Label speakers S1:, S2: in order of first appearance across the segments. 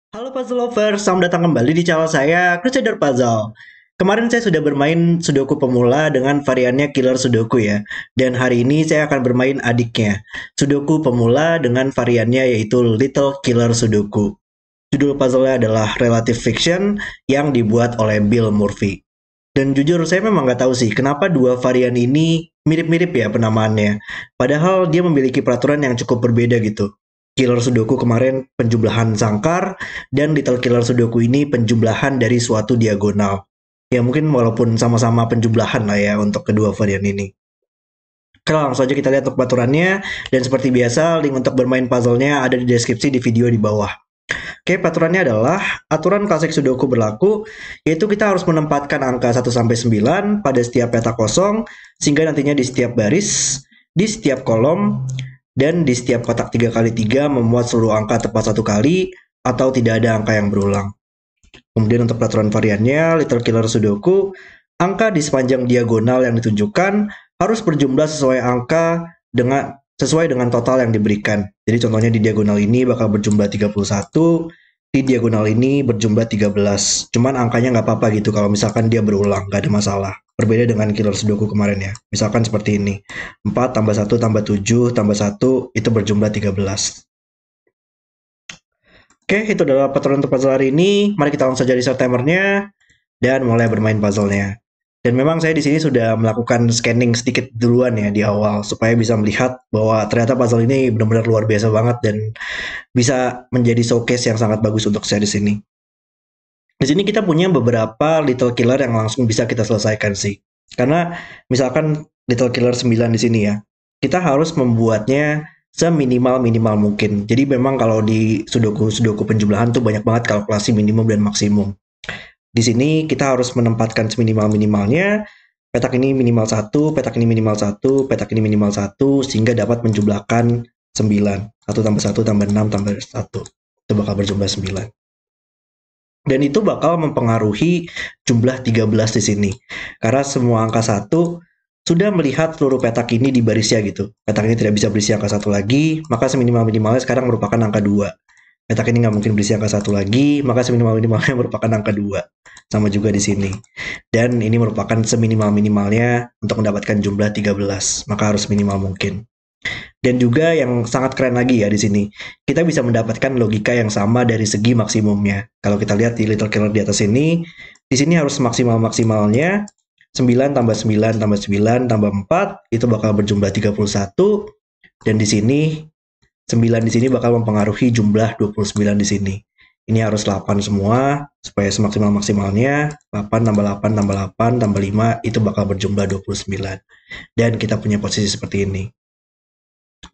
S1: Halo puzzle lovers, selamat datang kembali di channel saya, Crusader Puzzle. Kemarin saya sudah bermain Sudoku pemula dengan variannya Killer Sudoku ya. Dan hari ini saya akan bermain adiknya, Sudoku pemula dengan variannya yaitu Little Killer Sudoku. Judul puzzle-nya adalah Relative Fiction yang dibuat oleh Bill Murphy. Dan jujur saya memang nggak tahu sih kenapa dua varian ini mirip-mirip ya penamaannya. Padahal dia memiliki peraturan yang cukup berbeda gitu. Killer Sudoku kemarin penjumlahan sangkar dan Little Killer Sudoku ini penjumlahan dari suatu diagonal. Ya mungkin walaupun sama-sama penjumlahan lah ya untuk kedua varian ini. Oke, langsung aja kita lihat untuk peraturannya. Dan seperti biasa, link untuk bermain puzzle-nya ada di deskripsi di video di bawah. Oke, peraturannya adalah aturan klasik Sudoku berlaku, yaitu kita harus menempatkan angka 1-9 pada setiap petak kosong, sehingga nantinya di setiap baris, di setiap kolom, dan di setiap kotak 3x3 memuat seluruh angka tepat satu kali, atau tidak ada angka yang berulang. Kemudian untuk peraturan variannya, Little Killer Sudoku, angka di sepanjang diagonal yang ditunjukkan harus berjumlah sesuai dengan total yang diberikan. Jadi contohnya di diagonal ini bakal berjumlah 31, di diagonal ini berjumlah 13. Cuman angkanya nggak apa-apa gitu kalau misalkan dia berulang, nggak ada masalah. Berbeda dengan Killer Sudoku kemarin ya. Misalkan seperti ini. 4 tambah 1 tambah 7 tambah 1 itu berjumlah 13. Oke, itu adalah peraturan untuk puzzle hari ini. Mari kita langsung saja reset timernya dan mulai bermain puzzle-nya. Dan memang saya di sini sudah melakukan scanning sedikit duluan ya di awal supaya bisa melihat bahwa ternyata puzzle ini benar-benar luar biasa banget dan bisa menjadi showcase yang sangat bagus untuk series ini. Di sini kita punya beberapa Little Killer yang langsung bisa kita selesaikan sih. Karena misalkan Little Killer 9 di sini ya, kita harus membuatnya seminimal-minimal mungkin. Jadi memang kalau di Sudoku penjumlahan tuh banyak banget kalkulasi minimum dan maksimum. Di sini kita harus menempatkan seminimal-minimalnya. Petak ini minimal 1, petak ini minimal 1, petak ini minimal 1, sehingga dapat menjumlahkan 9. 1 tambah 1 tambah 6 tambah 1. Itu bakal berjumlah 9. Dan itu bakal mempengaruhi jumlah 13 di sini. Karena semua angka 1 sudah melihat seluruh petak ini di barisnya gitu. Petak ini tidak bisa berisi angka 1 lagi, maka seminimal-minimalnya sekarang merupakan angka 2. Petak ini nggak mungkin berisi angka 1 lagi, maka seminimal-minimalnya merupakan angka 2. Sama juga di sini. Dan ini merupakan seminimal-minimalnya untuk mendapatkan jumlah 13, maka harus minimal mungkin. Dan juga yang sangat keren lagi ya di sini, kita bisa mendapatkan logika yang sama dari segi maksimumnya. Kalau kita lihat di Little Killer di atas ini, di sini harus maksimal-maksimalnya 9 tambah 9 tambah 9 tambah 4 itu bakal berjumlah 31, dan di sini 9 di sini bakal mempengaruhi jumlah 29 di sini. Ini harus 8 semua supaya semaksimal-maksimalnya 8 tambah 8 tambah 8 tambah 5 itu bakal berjumlah 29. Dan kita punya posisi seperti ini.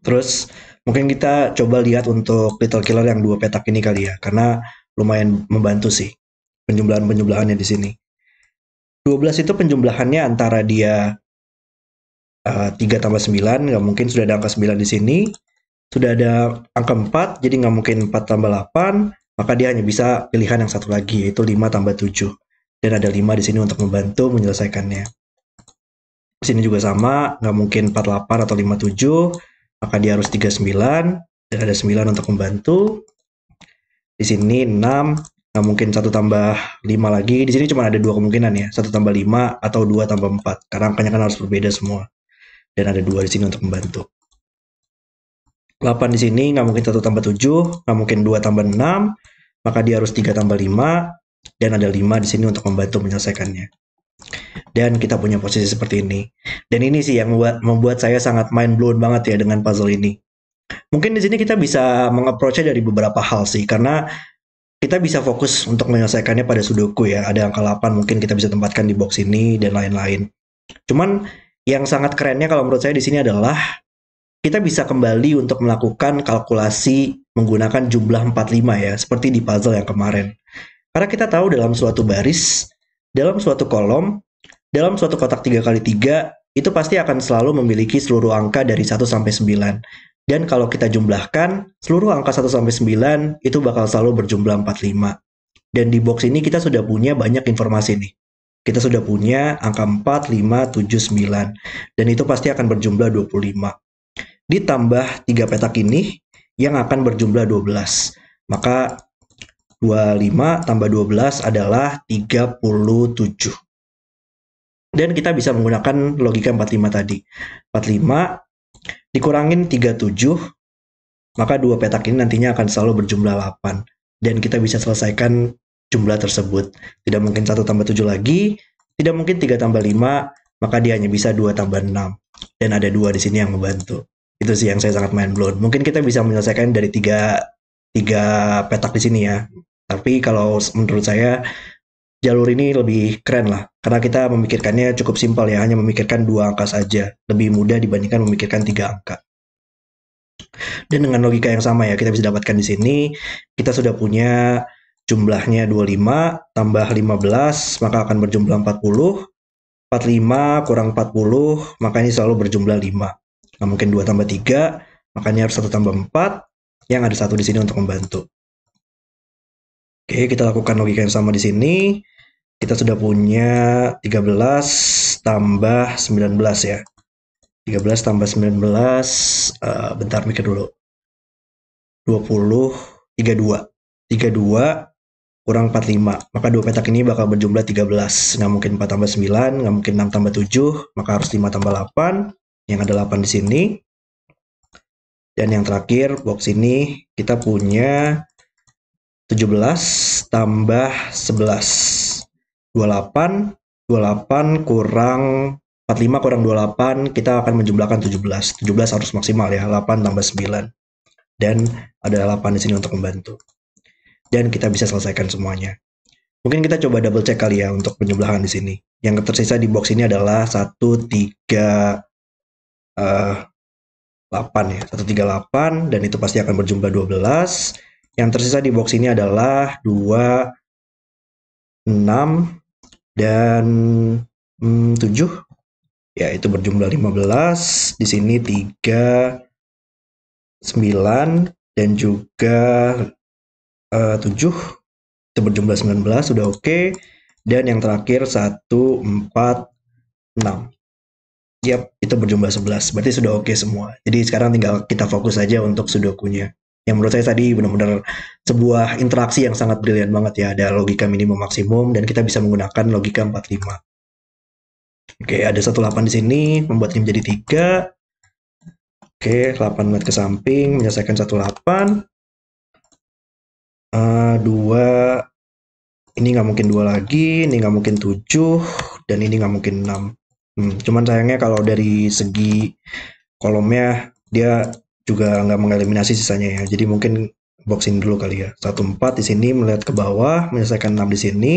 S1: Terus mungkin kita coba lihat untuk Little Killer yang dua petak ini kali ya, karena lumayan membantu sih penjumlahan-penjumlahannya di sini. 12 itu penjumlahannya antara dia 3 tambah 9, nggak mungkin sudah ada angka 9 di sini. Sudah ada angka 4, jadi nggak mungkin 4 tambah 8, maka dia hanya bisa pilihan yang satu lagi, yaitu 5 tambah 7. Dan ada 5 di sini untuk membantu menyelesaikannya. Di sini juga sama, nggak mungkin 48 atau 57, maka dia harus 39, dan ada 9 untuk membantu. Di sini 6, nggak mungkin 1 tambah 5 lagi. Di sini cuma ada dua kemungkinan ya, 1 tambah 5 atau 2 tambah 4, karena angkanya kan harus berbeda semua. Dan ada 2 di sini untuk membantu. 8 di sini nggak mungkin 1 tambah 7, nggak mungkin 2 tambah 6, maka dia harus 3 tambah 5, dan ada 5 di sini untuk membantu menyelesaikannya. Dan kita punya posisi seperti ini. Dan ini sih yang membuat saya sangat mind blown banget ya dengan puzzle ini. Mungkin di sini kita bisa mengapproach-nya dari beberapa hal sih, karena kita bisa fokus untuk menyelesaikannya pada Sudoku ya. Ada angka 8 mungkin kita bisa tempatkan di box ini dan lain-lain. Cuman yang sangat kerennya kalau menurut saya di sini adalah kita bisa kembali untuk melakukan kalkulasi menggunakan jumlah 45 ya, seperti di puzzle yang kemarin. Karena kita tahu dalam suatu baris, dalam suatu kolom, dalam suatu kotak 3x3, itu pasti akan selalu memiliki seluruh angka dari 1 sampai 9. Dan kalau kita jumlahkan, seluruh angka 1 sampai 9 itu bakal selalu berjumlah 45. Dan di box ini kita sudah punya banyak informasi nih. Kita sudah punya angka 4, 5, 7, 9. Dan itu pasti akan berjumlah 25. Ditambah 3 petak ini yang akan berjumlah 12. Maka 25 tambah 12 adalah 37. Dan kita bisa menggunakan logika 45 tadi. 45 dikurangin 37, maka dua petak ini nantinya akan selalu berjumlah 8. Dan kita bisa selesaikan jumlah tersebut. Tidak mungkin 1 tambah 7 lagi, tidak mungkin 3 tambah 5, maka dia hanya bisa 2 tambah 6. Dan ada 2 di sini yang membantu. Itu sih yang saya sangat mind blown. Mungkin kita bisa menyelesaikan dari tiga petak di sini ya. Tapi kalau menurut saya jalur ini lebih keren lah. Karena kita memikirkannya cukup simpel ya, hanya memikirkan 2 angka saja. Lebih mudah dibandingkan memikirkan 3 angka. Dan dengan logika yang sama ya, kita bisa dapatkan di sini, kita sudah punya jumlahnya 25 tambah 15, maka akan berjumlah 40. 45 kurang 40, maka ini selalu berjumlah 5. Nggak mungkin 2 tambah 3, makanya harus 1 tambah 4, yang ada 1 di sini untuk membantu. Oke, kita lakukan logika yang sama di sini. Kita sudah punya 13 tambah 19 ya. 13 tambah 19, bentar mikir dulu. 20, 32. 32 kurang 45. Maka dua petak ini bakal berjumlah 13. Nggak mungkin 4 tambah 9, nggak mungkin 6 tambah 7, maka harus 5 tambah 8. Yang ada 8 di sini. Dan yang terakhir, box ini kita punya 17 tambah 11. 28. 28 kurang 45 kurang 28, kita akan menjumlahkan 17. 17 harus maksimal ya, 8 tambah 9. Dan ada 8 di sini untuk membantu. Dan kita bisa selesaikan semuanya. Mungkin kita coba double check kali ya untuk penjumlahan di sini. Yang tersisa di box ini adalah 1, 3, 8 ya. 1, 3, 8, dan itu pasti akan berjumlah 12. Yang tersisa di box ini adalah 2, 6, dan 7. Ya, itu berjumlah 15. Di sini 3, 9, dan juga 7. Itu berjumlah 19, sudah oke. Dan yang terakhir 1, 4, 6. Yap, itu berjumlah 11. Berarti sudah oke semua. Jadi sekarang tinggal kita fokus saja untuk sudokunya. Yang menurut saya tadi benar-benar sebuah interaksi yang sangat brilian banget ya. Ada logika minimum maksimum dan kita bisa menggunakan logika 45. Oke, ada 18 di sini, membuat ini menjadi 3. Oke, 8 melihat ke samping, menyelesaikan 18. 2, ini nggak mungkin 2 lagi, ini nggak mungkin 7, dan ini nggak mungkin 6. Cuman sayangnya kalau dari segi kolomnya, dia juga nggak mengeliminasi sisanya ya. Jadi mungkin box ini dulu kali ya. 1, 4 di sini, melihat ke bawah, menyelesaikan 6 di sini.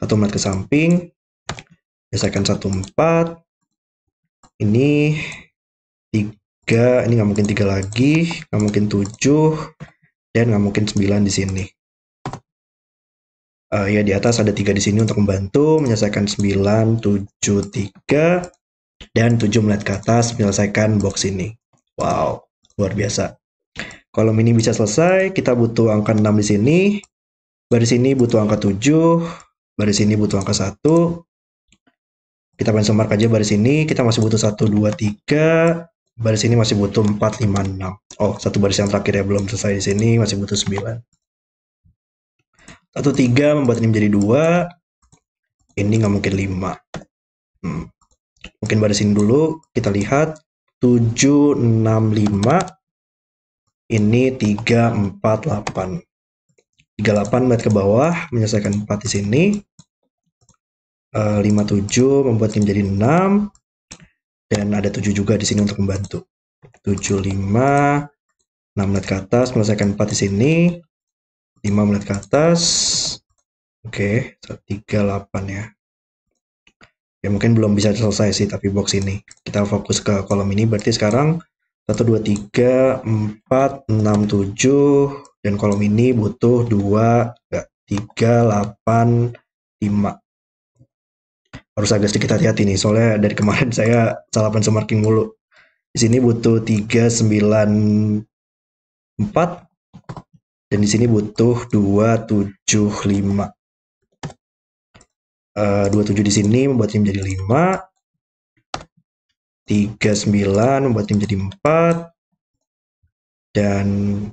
S1: 1 melihat ke samping, menyelesaikan 1, 4. Ini 3, ini nggak mungkin 3 lagi, nggak mungkin 7, dan nggak mungkin 9 di sini. Ya di atas ada 3 di sini untuk membantu, menyelesaikan 9, 7, 3, dan 7 melihat ke atas, menyelesaikan box ini. Wow, luar biasa. Kolom ini bisa selesai, kita butuh angka 6 di sini, baris ini butuh angka 7, baris ini butuh angka 1. Kita pencil mark aja baris ini, kita masih butuh 1, 2, 3, baris ini masih butuh 4, 5, 6. Oh, satu baris yang terakhir ya belum selesai di sini, masih butuh 9. 1, 3 membuat ini menjadi 2. Ini nggak mungkin 5. Mungkin baris ini dulu, kita lihat 7, 6, 5. Ini 3, 4, 8. 38 melihat ke bawah, menyelesaikan 4 di sini. 5, 7 membuat ini menjadi 6. Dan ada 7 juga di sini untuk membantu. 7, 5, 6 melihat ke atas, menyelesaikan 4 di sini. 5 melihat ke atas. Oke, 3, 8 ya. Ya mungkin belum bisa selesai sih, tapi box ini. Kita fokus ke kolom ini, berarti sekarang 1, 2, 3, 4, 6, 7. Dan kolom ini butuh 2, 3, 8, 5. Harus agak sedikit hati-hati nih, soalnya dari kemarin saya salah pencil marking mulu. Di sini butuh 3, 9, 4. Dan di sini butuh 2, 7, 5. 27 di sini membuat ini menjadi 5. 39 membuat ini menjadi 4. Dan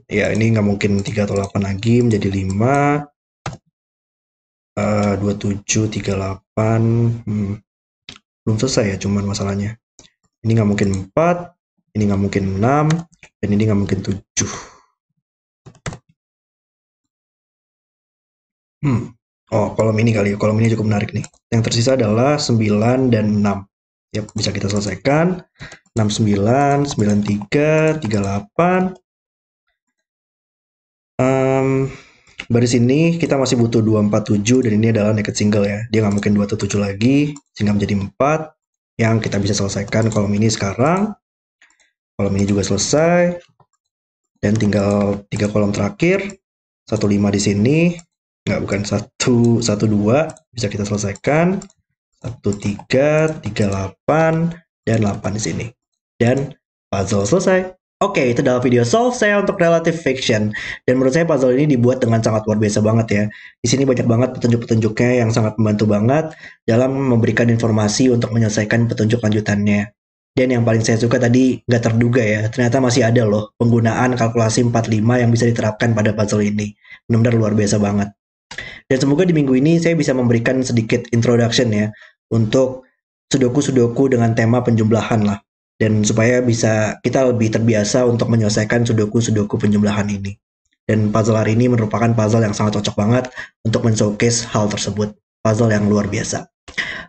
S1: ya ini nggak mungkin 3 atau 8 lagi, menjadi 5. 27, 38. Belum selesai ya cuman masalahnya. Ini nggak mungkin 4, ini nggak mungkin 6, dan ini nggak mungkin 7. Oh, kolom ini kali ya. Kolom ini cukup menarik nih. Yang tersisa adalah 9 dan 6. Ya, bisa kita selesaikan. 69, 93, 38. Baris ini kita masih butuh 247 dan ini adalah naked single ya. Dia nggak mungkin 277 lagi, sehingga menjadi 4 yang kita bisa selesaikan kolom ini sekarang. Kolom ini juga selesai. Dan tinggal 3 kolom terakhir. 15 di sini. Nggak, bukan 112 bisa kita selesaikan. 13, 38, dan 8 di sini. Dan puzzle selesai. Oke, itu adalah video solve saya untuk Relative Fiction. Dan menurut saya puzzle ini dibuat dengan sangat luar biasa banget ya. Di sini banyak banget petunjuk-petunjuknya yang sangat membantu banget dalam memberikan informasi untuk menyelesaikan petunjuk lanjutannya. Dan yang paling saya suka tadi nggak terduga ya, ternyata masih ada loh penggunaan kalkulasi 45 yang bisa diterapkan pada puzzle ini. Benar-benar luar biasa banget. Dan semoga di minggu ini saya bisa memberikan sedikit introduction ya untuk sudoku-sudoku dengan tema penjumlahan lah. Dan supaya bisa kita lebih terbiasa untuk menyelesaikan sudoku-sudoku penjumlahan ini. Dan puzzle hari ini merupakan puzzle yang sangat cocok banget untuk men-showcase hal tersebut. Puzzle yang luar biasa.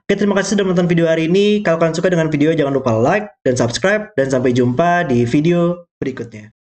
S1: Oke, terima kasih sudah menonton video hari ini. Kalau kalian suka dengan video, jangan lupa like dan subscribe. Dan sampai jumpa di video berikutnya.